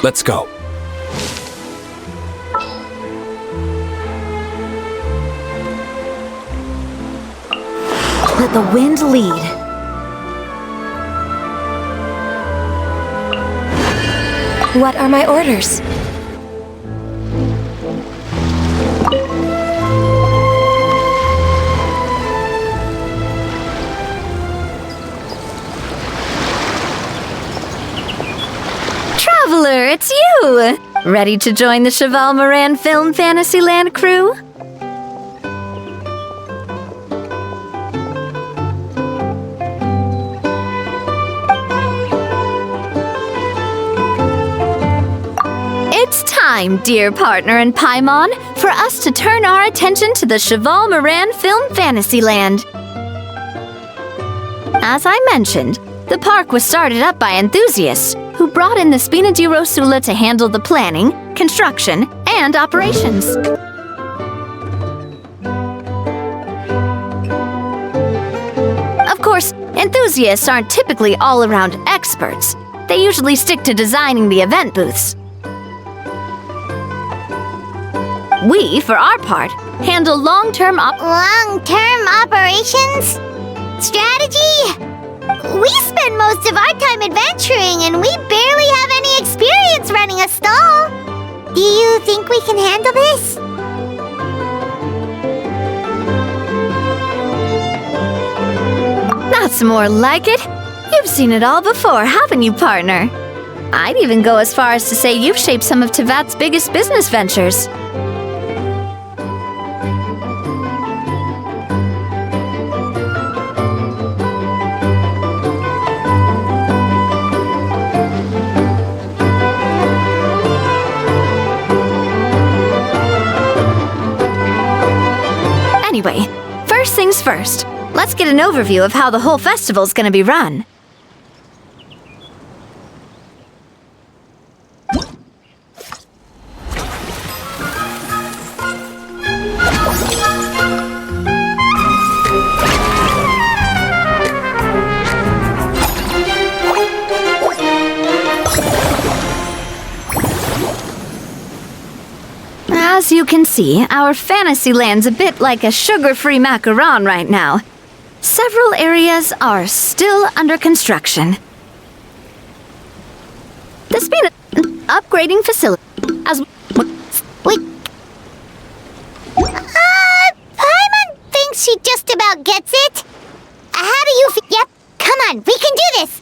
Let's go. Let the wind lead. What are my orders? Traveler, it's you! Ready to join the Cheval Moran Film Fantasyland crew? It's time, dear partner in Paimon, for us to turn our attention to the Cheval Moran Film Fantasyland. As I mentioned, the park was started up by enthusiasts who brought in the Spina di Rosula to handle the planning, construction, and operations. Of course, enthusiasts aren't typically all-around experts. They usually stick to designing the event booths. We, for our part, handle long-term operations? Strategy? We spend most of our time adventuring, and we barely have any experience running a stall. Do you think we can handle this? That's more like it. You've seen it all before, haven't you, partner? I'd even go as far as to say you've shaped some of Tevat's biggest business ventures. Anyway, first things first, let's get an overview of how the whole festival's gonna be run. As you can see, our Fantasyland's a bit like a sugar-free macaron right now. Several areas are still under construction. The Spina upgrading facility as Wait. Paimon thinks she just about gets it. How do you feel? Yep, come on, we can do this.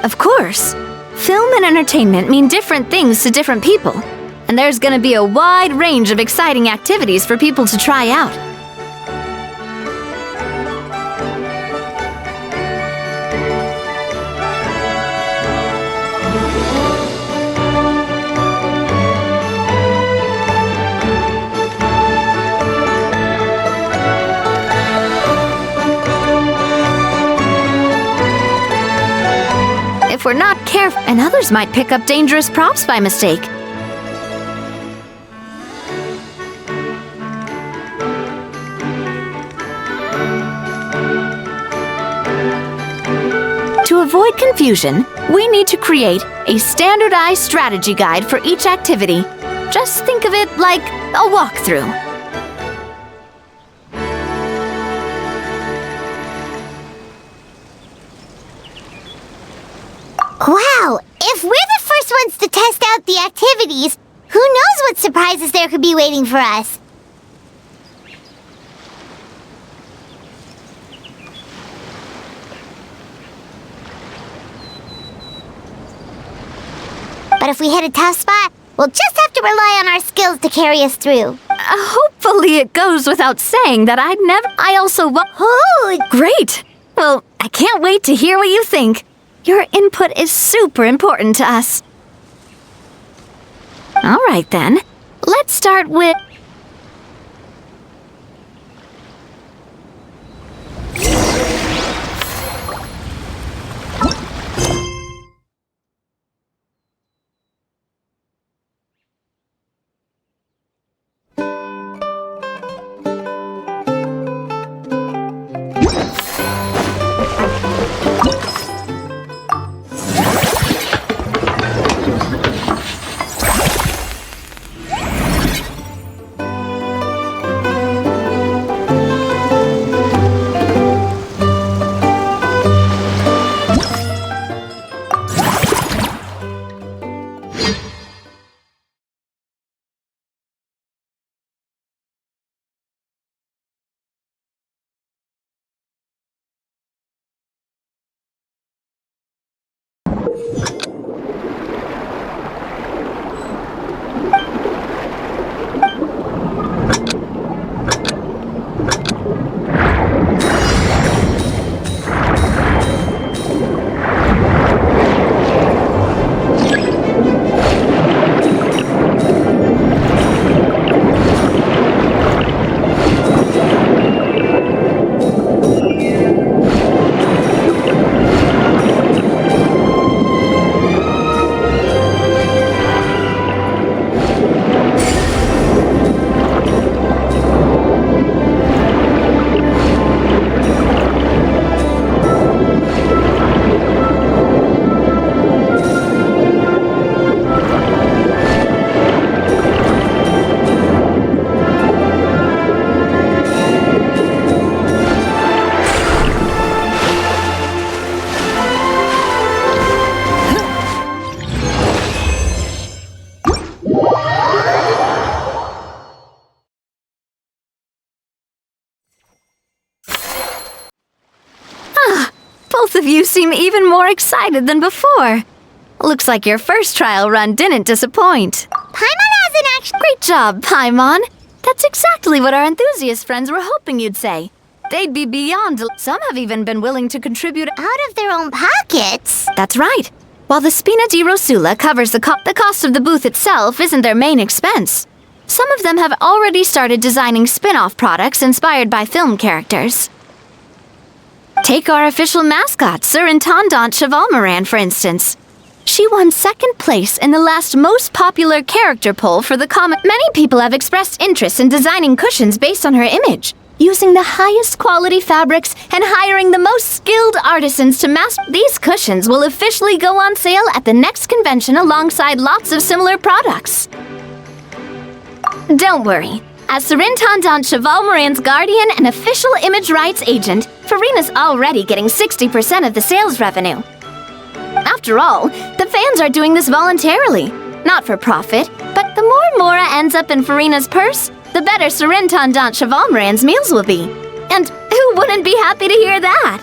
Of course. Film and entertainment mean different things to different people, and there's gonna be a wide range of exciting activities for people to try out. If we're not careful, and others might pick up dangerous props by mistake. To avoid confusion, we need to create a standardized strategy guide for each activity. Just think of it like a walkthrough. Wow, if we're the first ones to test out the activities, who knows what surprises there could be waiting for us? But if we hit a tough spot, we'll just have to rely on our skills to carry us through. Hopefully it goes without saying that I also Oh, great! Well, I can't wait to hear what you think. Your input is super important to us. All right then. Let's start with... Both of you seem even more excited than before. Looks like your first trial run didn't disappoint. Paimon has an action. Great job, Paimon. That's exactly what our enthusiast friends were hoping you'd say. They'd be beyond... Some have even been willing to contribute Out of their own pockets. That's right. While the Spina di Rosula covers the cost of the booth itself isn't their main expense. Some of them have already started designing spin-off products inspired by film characters. Take our official mascot, Surintendant Chevalmoran, for instance. She won second place in the last most popular character poll for the comic. Many people have expressed interest in designing cushions based on her image, using the highest quality fabrics and hiring the most skilled artisans to master. These cushions will officially go on sale at the next convention alongside lots of similar products. Don't worry. As Surintendant Chevalmoran's guardian and official image rights agent, Farina's already getting 60% of the sales revenue. After all, the fans are doing this voluntarily, not for profit, but the more Mora ends up in Farina's purse, the better Surintendant Chevalmoran's meals will be. And who wouldn't be happy to hear that?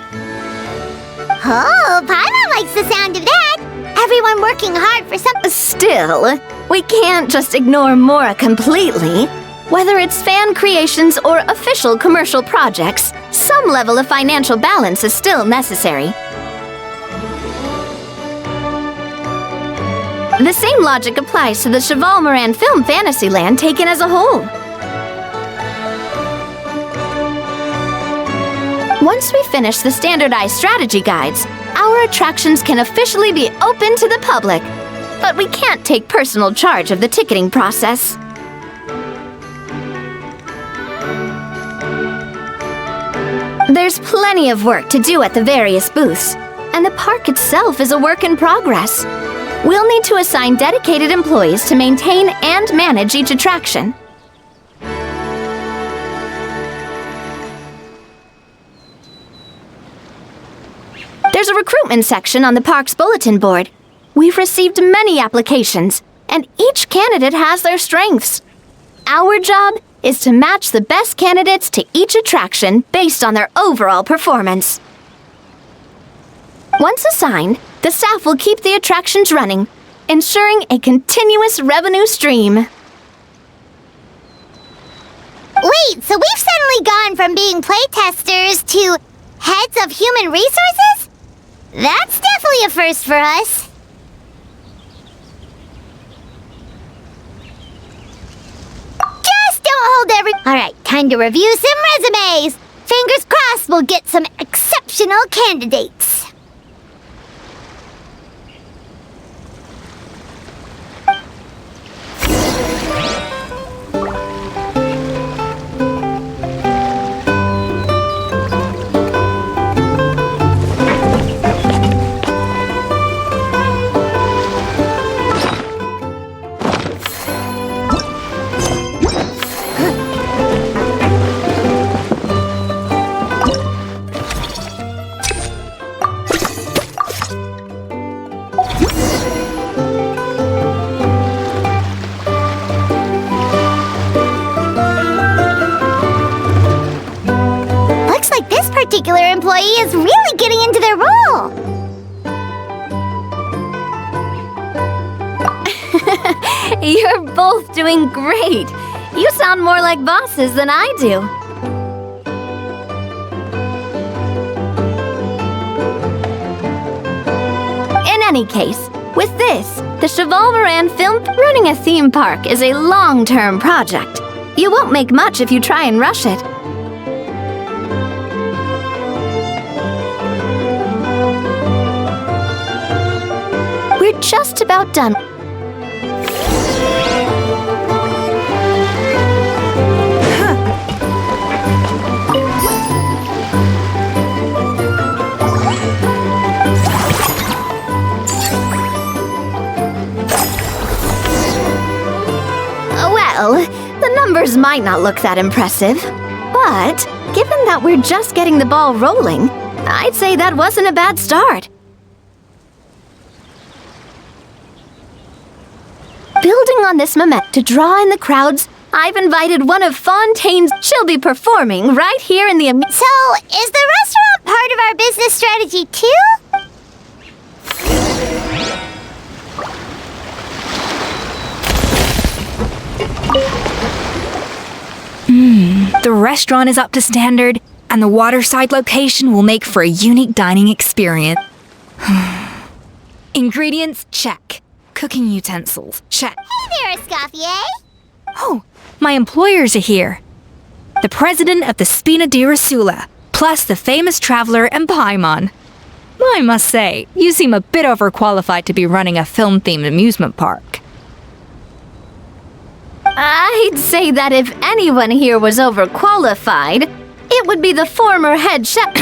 Oh, Paimon likes the sound of that. Everyone working hard for something. Still, we can't just ignore Mora completely. Whether it's fan creations or official commercial projects, some level of financial balance is still necessary. The same logic applies to the Chevalmoran film Fantasyland taken as a whole. Once we finish the standardized strategy guides, our attractions can officially be open to the public. But we can't take personal charge of the ticketing process. There's plenty of work to do at the various booths, and the park itself is a work in progress. We'll need to assign dedicated employees to maintain and manage each attraction. There's a recruitment section on the park's bulletin board. We've received many applications, and each candidate has their strengths. Our job is to match the best candidates to each attraction based on their overall performance. Once assigned, the staff will keep the attractions running, ensuring a continuous revenue stream. Wait, so we've suddenly gone from being playtesters to heads of human resources? That's definitely a first for us. Alright, time to review some resumes. Fingers crossed we'll get some exceptional candidates. Particular employee is really getting into their role. You're both doing great. You sound more like bosses than I do. In any case, with this, the Cheval film running a theme park is a long-term project. You won't make much if you try and rush it. We're just about done. Well, the numbers might not look that impressive, but given that we're just getting the ball rolling, I'd say that wasn't a bad start. Building on this momentum to draw in the crowds, I've invited one of Fontaine's. She'll be performing right here in the... So, is the restaurant part of our business strategy too? The restaurant is up to standard, and the waterside location will make for a unique dining experience. Ingredients, check. Cooking utensils, check. Hey there, Escoffier! Oh, my employers are here. The president of the Spina di Rosula, plus the famous traveler and Paimon. I must say, you seem a bit overqualified to be running a film-themed amusement park. I'd say that if anyone here was overqualified, it would be the former head chef.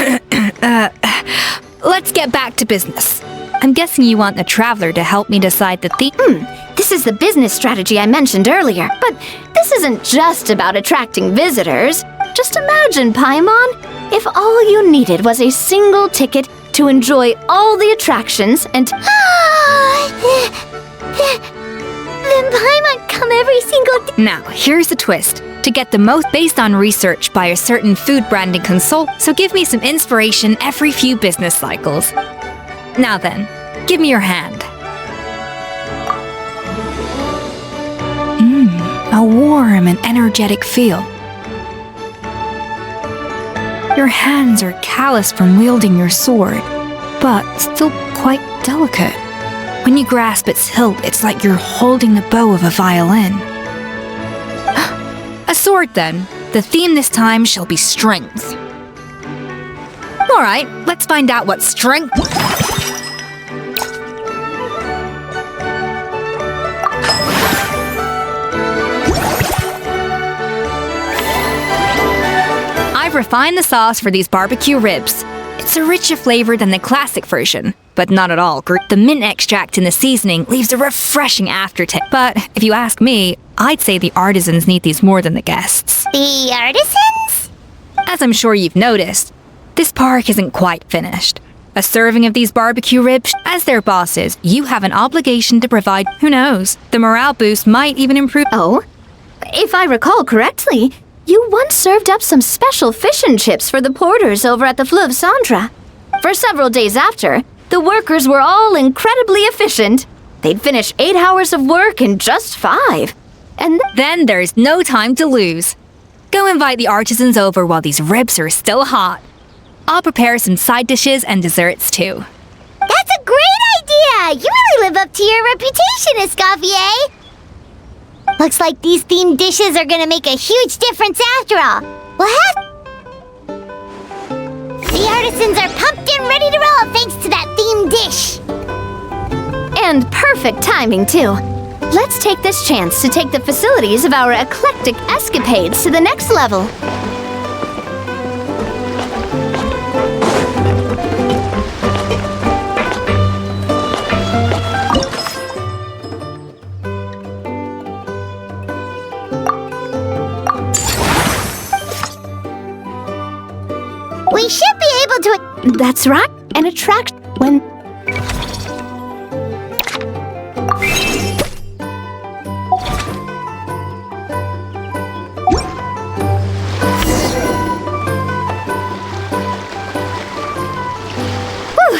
Let's get back to business. I'm guessing you want the traveler to help me decide the theme. This is the business strategy I mentioned earlier, but this isn't just about attracting visitors. Just imagine, Paimon, if all you needed was a single ticket to enjoy all the attractions and... Then Paimon come every single day. Now, here's the twist. To get the most based on research by a certain food branding consultant, so give me some inspiration every few business cycles. Now then, give me your hand. A warm and energetic feel. Your hands are calloused from wielding your sword, but still quite delicate. When you grasp its hilt, it's like you're holding the bow of a violin. A sword, then. The theme this time shall be strength. All right, let's find out what strength... I've refined the sauce for these barbecue ribs. It's a richer flavor than the classic version, but not at all. The mint extract in the seasoning leaves a refreshing aftertaste. But if you ask me, I'd say the artisans need these more than the guests. The artisans? As I'm sure you've noticed, this park isn't quite finished. A serving of these barbecue ribs, as their bosses, you have an obligation to provide, who knows, the morale boost might even improve. Oh, if I recall correctly, you once served up some special fish and chips for the porters over at the Fleuve Centre. For several days after, the workers were all incredibly efficient. They'd finish 8 hours of work in just 5. And then there's no time to lose. Go invite the artisans over while these ribs are still hot. I'll prepare some side dishes and desserts too. That's a great idea! You really live up to your reputation, Escoffier! Looks like these themed dishes are gonna make a huge difference after all. We'll have... The artisans are pumped and ready to roll thanks to that themed dish. And perfect timing, too. Let's take this chance to take the facilities of our eclectic escapades to the next level. We should be able to... That's right. An attraction when... Whew.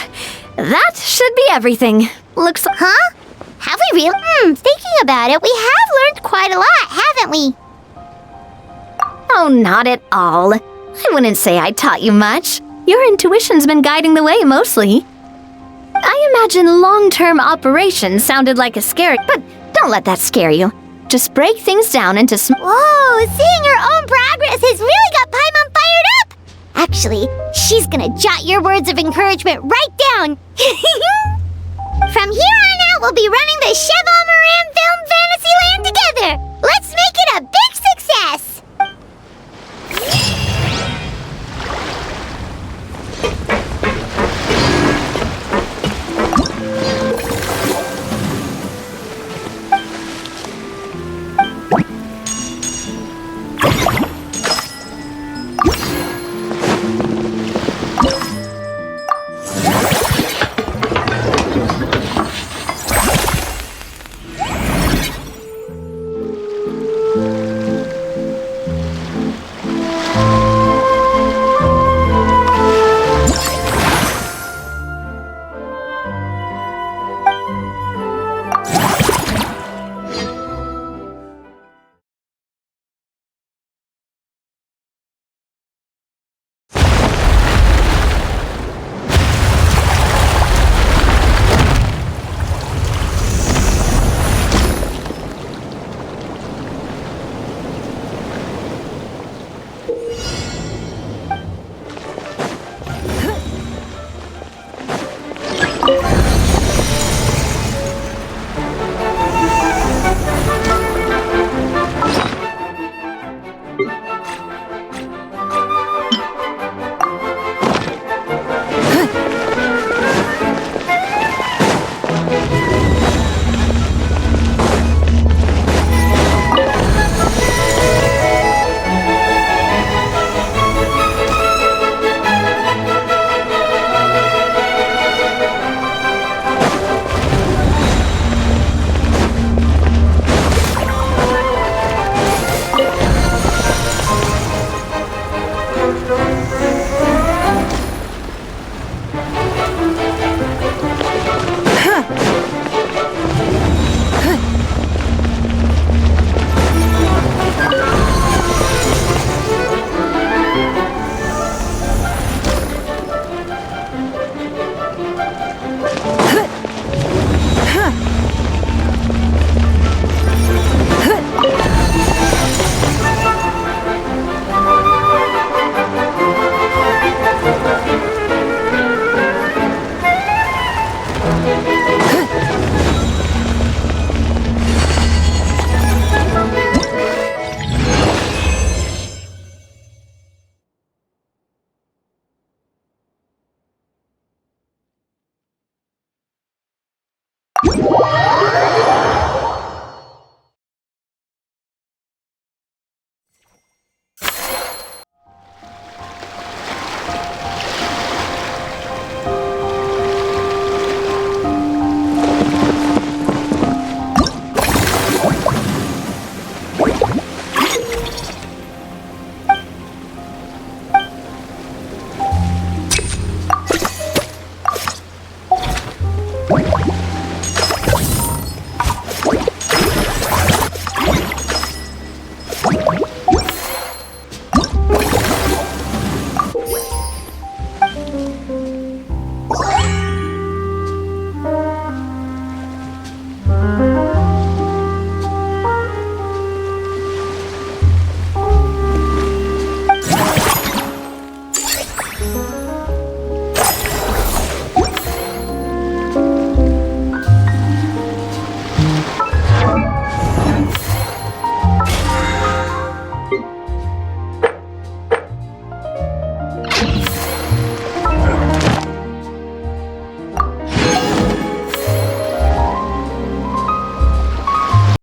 That should be everything. Looks... Huh? Have we really? Thinking about it, we have learned quite a lot, haven't we? Oh, not at all. I wouldn't say I taught you much. Your intuition's been guiding the way mostly. I imagine long-term operations sounded like a scary, but don't let that scare you. Just break things down into Whoa, seeing her own progress has really got Paimon fired up! Actually, she's gonna jot your words of encouragement right down. From here on out, we'll be running the Chef